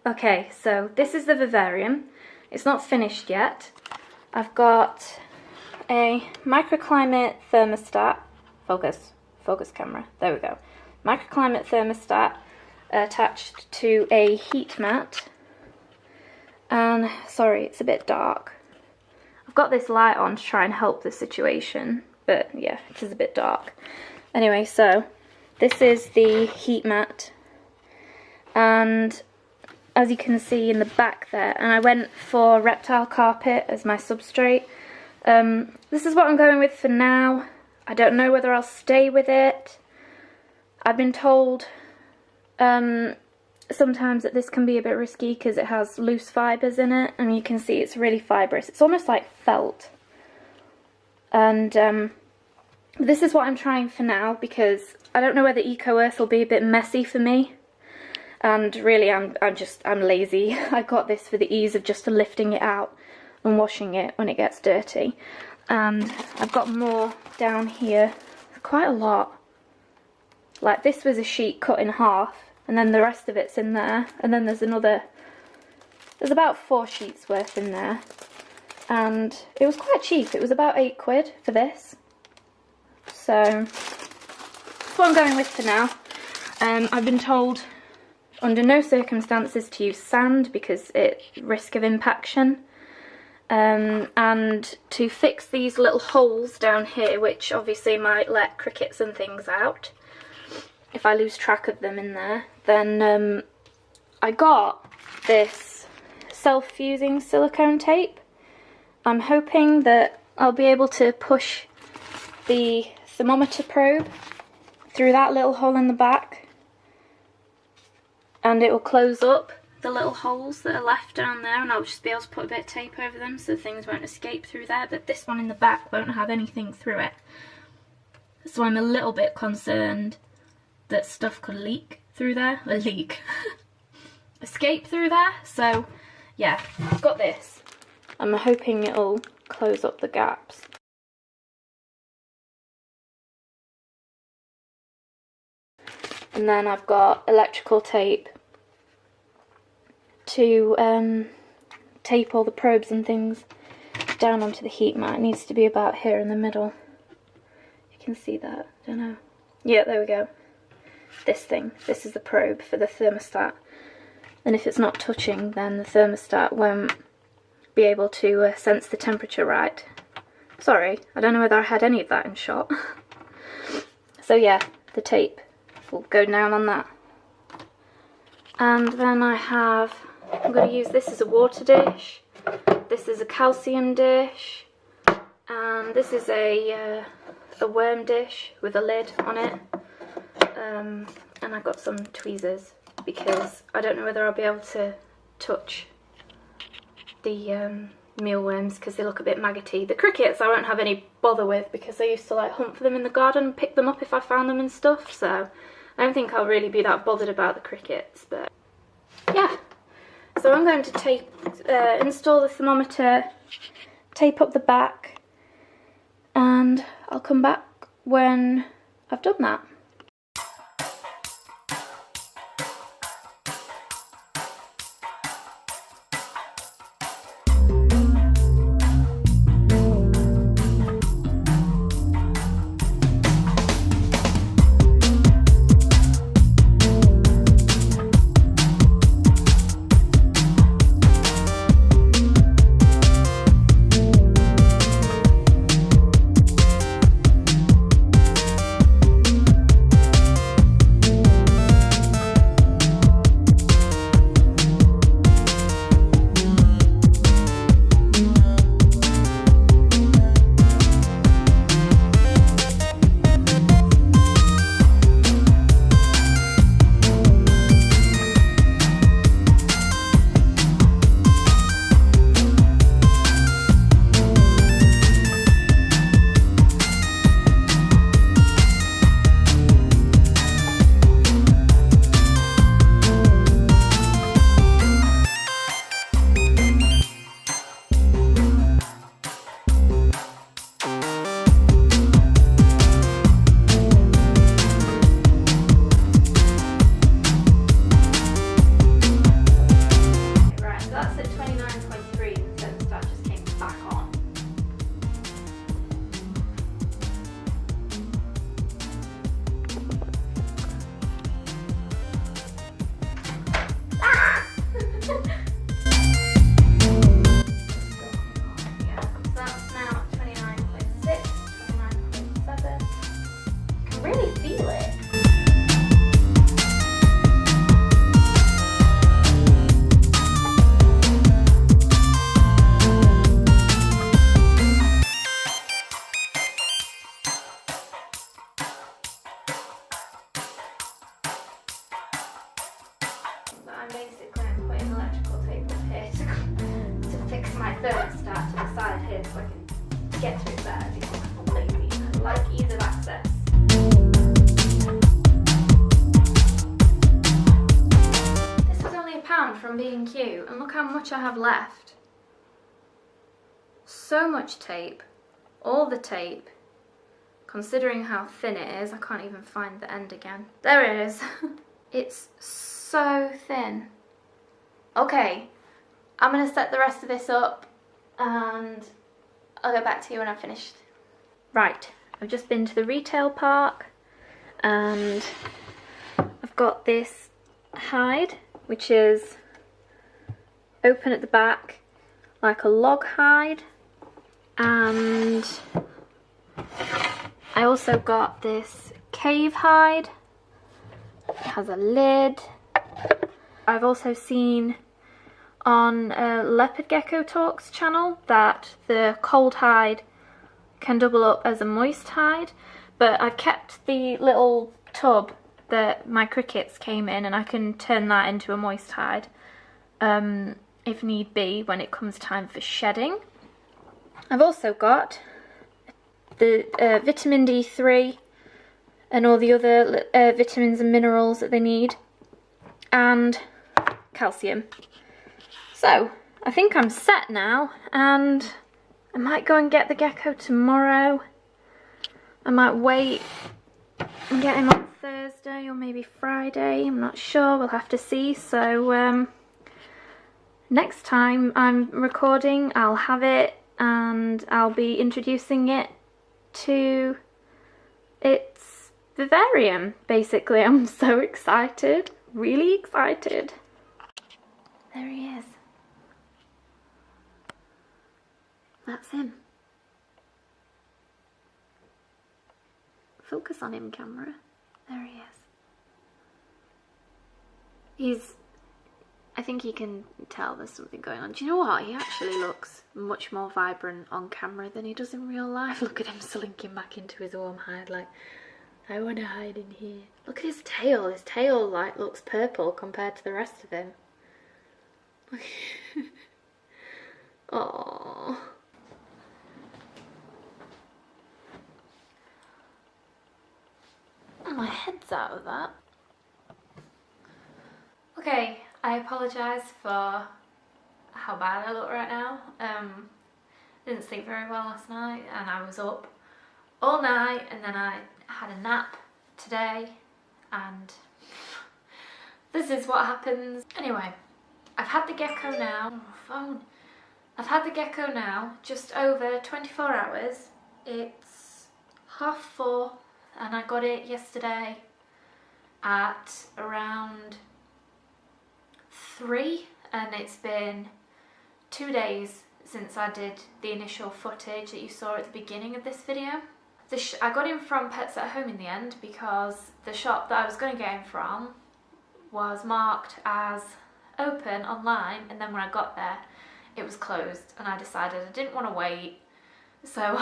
Okay, so this is the Vivarium. It's not finished yet. I've got a microclimate thermostat. Focus camera. There we go. Microclimate thermostat attached to a heat mat. And sorry, it's a bit dark. I've got this light on to try and help the situation, but yeah, it is a bit dark. Anyway, so this is the heat mat, and as you can see in the back there, and I went for reptile carpet as my substrate. This is what I'm going with for now. I don't know whether I'll stay with it. I've been told sometimes that this can be a bit risky because it has loose fibres in it, and you can see it's really fibrous. It's almost like felt. And this is what I'm trying for now because I don't know whether Eco Earth will be a bit messy for me. And really, I'm lazy. I got this for the ease of just lifting it out and washing it when it gets dirty. And I've got more down here, quite a lot. Like this was a sheet cut in half, and then the rest of it's in there. And then there's about 4 sheets worth in there. And it was quite cheap. It was about £8 for this. So that's what I'm going with for now. I've been told under no circumstances to use sand because it's risk of impaction, and to fix these little holes down here, which obviously might let crickets and things out if I lose track of them in there. Then I got this self-fusing silicone tape. I'm hoping that I'll be able to push the thermometer probe through that little hole in the back, and it will close up the little holes that are left down there, and I'll just be able to put a bit of tape over them so things won't escape through there, but this one in the back won't have anything through it. So I'm a little bit concerned that stuff could leak through there, escape through there. So yeah, I've got this. I'm hoping it'll close up the gaps. And then I've got electrical tape to tape all the probes and things down onto the heat mat. It needs to be about here in the middle. You can see that, I don't know. Yeah, there we go. This thing, this is the probe for the thermostat. And if it's not touching, then the thermostat won't be able to sense the temperature right. Sorry, I don't know whether I had any of that in shot. So yeah, the tape will go down on that. And then I'm going to use this as a water dish, this is a calcium dish, and this is a worm dish with a lid on it. And I've got some tweezers because I don't know whether I'll be able to touch the mealworms because they look a bit maggoty. The crickets I won't have any bother with because I used to like hunt for them in the garden and pick them up if I found them and stuff, so I don't think I'll really be that bothered about the crickets. But yeah, so I'm going to install the thermometer, tape up the back, and I'll come back when I've done that. but I'm putting electrical tape up here to fix my thermostat to the side here so I can get to it better because I'm lazy and I like ease of access. This was only £1 from B&Q and look how much I have left. So much tape, all the tape. Considering how thin it is, I can't even find the end again. There it is. It's so thin. Okay, I'm gonna set the rest of this up and I'll get back to you when I've finished. Right, I've just been to the retail park and I've got this hide, which is open at the back like a log hide, and I also got this cave hide. It has a lid. I've also seen on Leopard Gecko Talks channel that the cold hide can double up as a moist hide, but I've kept the little tub that my crickets came in and I can turn that into a moist hide if need be when it comes time for shedding. I've also got the vitamin D3 and all the other vitamins and minerals that they need, and calcium. So I think I'm set now, and I might go and get the gecko tomorrow. I might wait and get him on Thursday or maybe Friday, I'm not sure, we'll have to see. So next time I'm recording I'll have it and I'll be introducing it to its vivarium, basically. I'm so excited, really excited. There he is. That's him. Focus on him, camera. There he is. I think you can tell there's something going on. Do you know what? He actually looks much more vibrant on camera than he does in real life. Look at him slinking back into his warm hide like, I want to hide in here. Look at his tail. His tail like looks purple compared to the rest of him. Aww. My head's out of that. Okay, I apologise for how bad I look right now. Didn't sleep very well last night and I was up all night, and then I had a nap today, and this is what happens. Anyway, I've had the gecko now. Oh, phone. I've had the gecko now just over 24 hours. It's 4:30 and I got it yesterday at around 3, and it's been 2 days since I did the initial footage that you saw at the beginning of this video. I got him from Pets at Home in the end because the shop that I was going to get him from was marked as open online, and then when I got there it was closed, and I decided I didn't want to wait, so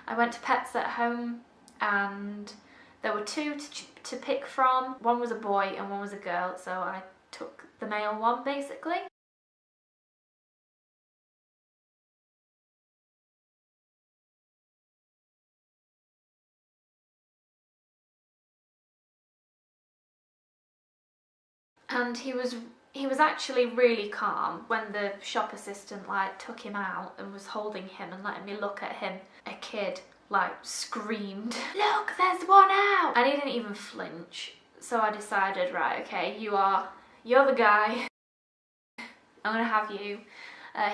I went to Pets at Home and there were 2 to pick from. One was a boy and one was a girl, so I took the male one basically. And he was actually really calm when the shop assistant like took him out and was holding him and letting me look at him. A kid like screamed, "Look, there's one out!" And he didn't even flinch. So I decided, right, okay, you're the guy. I'm gonna have you.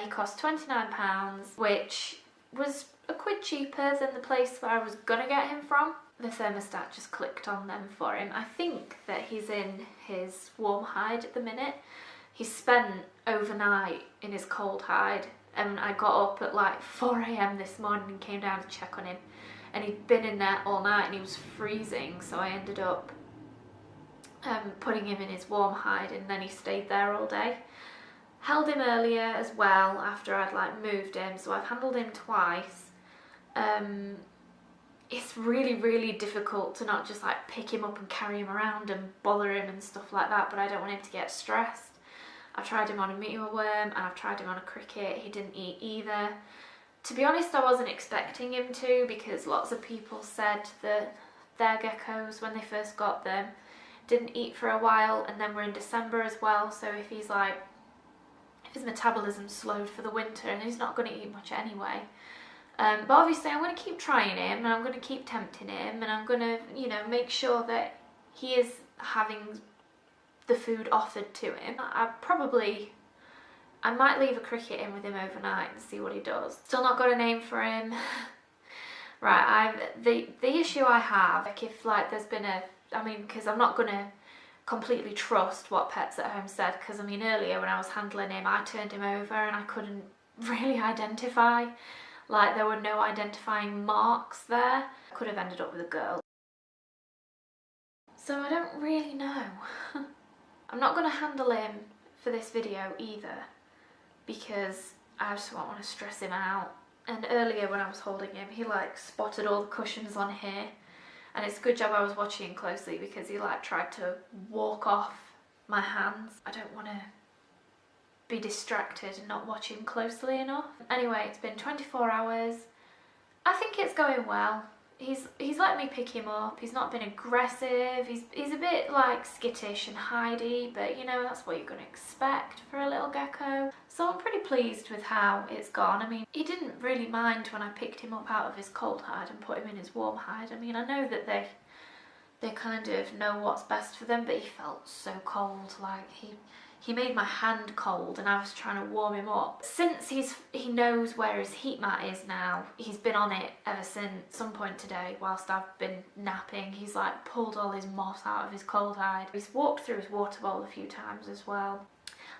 He cost £29, which was a quid cheaper than the place where I was gonna get him from. The thermostat just clicked on them for him. I think that he's in his warm hide at the minute. He spent overnight in his cold hide, and I got up at like 4 AM this morning and came down to check on him, and he'd been in there all night and he was freezing, so I ended up putting him in his warm hide, and then he stayed there all day. Held him earlier as well after I'd like moved him, so I've handled him twice. it's really, really difficult to not just like pick him up and carry him around and bother him and stuff like that, but I don't want him to get stressed. I've tried him on a mealworm and I've tried him on a cricket. He didn't eat either. To be honest, I wasn't expecting him to, because lots of people said that their geckos, when they first got them, didn't eat for a while, and then we're in December as well, so if he's like, if his metabolism slowed for the winter, and he's not going to eat much anyway. But obviously I'm going to keep trying him, and I'm going to keep tempting him, and I'm going to, you know, make sure that he is having the food offered to him. I might leave a cricket in with him overnight and see what he does. Still not got a name for him. Right, the issue I have, like if like there's been a, I mean, because I'm not going to completely trust what Pets at Home said, because I mean earlier when I was handling him, I turned him over and I couldn't really identify, like there were no identifying marks there. I could have ended up with a girl. So I don't really know. I'm not going to handle him for this video either, because I just don't want to stress him out. And earlier when I was holding him, he like spotted all the cushions on here, and it's a good job I was watching him closely, because he like tried to walk off my hands. I don't want to be distracted and not watch him closely enough. Anyway, it's been 24 hours. I think it's going well. He's let me pick him up. He's not been aggressive. He's a bit like skittish and hidey, but you know, that's what you're going to expect for a little gecko. So I'm pretty pleased with how it's gone. I mean, he didn't really mind when I picked him up out of his cold hide and put him in his warm hide. I mean, I know that they kind of know what's best for them, but he felt so cold. Like he made my hand cold, and I was trying to warm him up. Since he knows where his heat mat is now, he's been on it ever since some point today whilst I've been napping. He's like pulled all his moss out of his cold hide. He's walked through his water bowl a few times as well.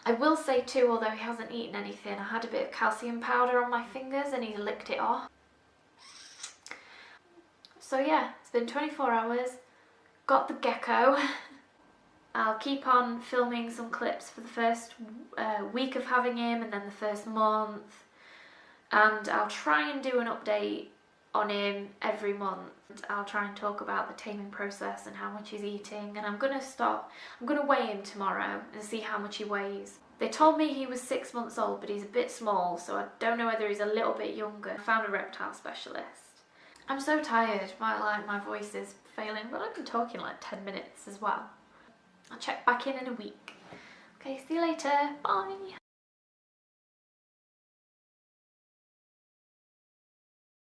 I will say too, although he hasn't eaten anything, I had a bit of calcium powder on my fingers and he licked it off. So yeah, it's been 24 hours. Got the gecko. I'll keep on filming some clips for the first week of having him, and then the first month, and I'll try and do an update on him every month. I'll try and talk about the taming process and how much he's eating, and I'm going to weigh him tomorrow and see how much he weighs. They told me he was 6 months old, but he's a bit small, so I don't know whether he's a little bit younger. I found a reptile specialist. I'm so tired, my voice is failing, but I've been talking like 10 minutes as well. I'll check back in a week. Okay, see you later. Bye.